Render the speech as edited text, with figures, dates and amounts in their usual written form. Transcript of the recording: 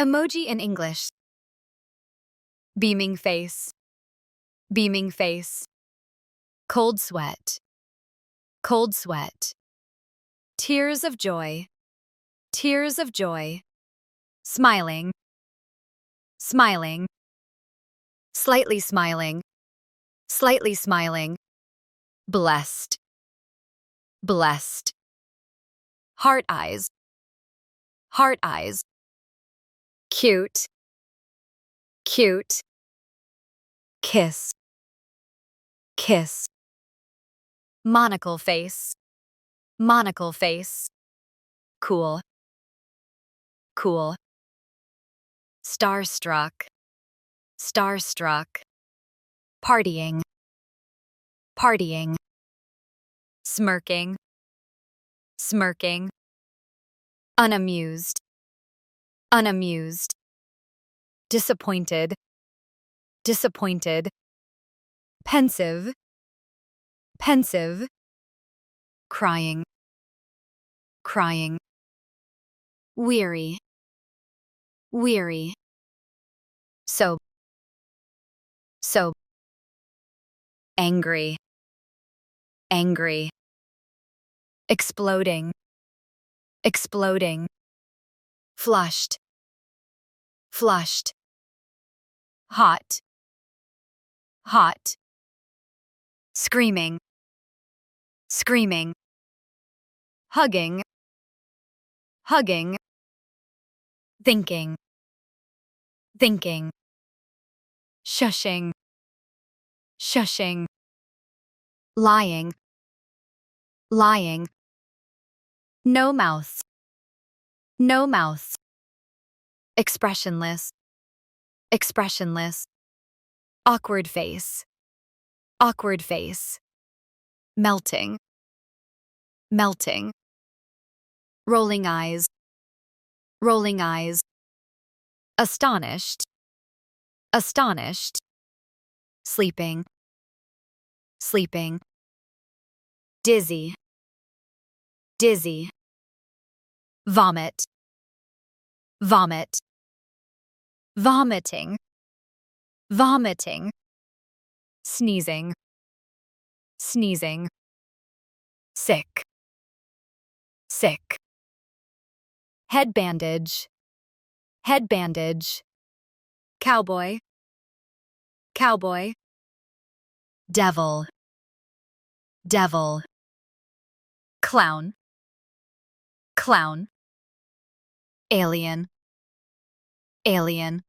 Emoji in English. Beaming face. Beaming face. Cold sweat. Cold sweat. Tears of joy. Tears of joy. Smiling. Smiling. Slightly smiling. Slightly smiling. Blessed. Blessed. Heart eyes. Heart eyes. Cute. Cute. Kiss. Kiss. Monocle face. Monocle face. Cool. Cool. Starstruck. Starstruck. Partying. Partying. Smirking. Smirking. Unamused. Unamused. Disappointed. Disappointed. Pensive. Pensive. Crying. Crying. Weary. Weary. So. Angry. Angry. Exploding. Exploding. Flushed. Flushed. Hot. Hot. Screaming. Screaming. Hugging. Hugging. Thinking. Thinking. Shushing. Shushing. Lying. Lying. No mouth. No mouth. Expressionless. Expressionless. Awkward face. Awkward face. Melting. Melting. Rolling eyes. Rolling eyes. Astonished. Astonished. Sleeping. Sleeping. Dizzy. Dizzy. Vomit. Vomit. Vomiting. Vomiting. Sneezing. Sneezing. Sick. Sick. Head bandage. Head bandage. Cowboy. Cowboy. Devil. Devil. Clown. Clown. Alien. Alien.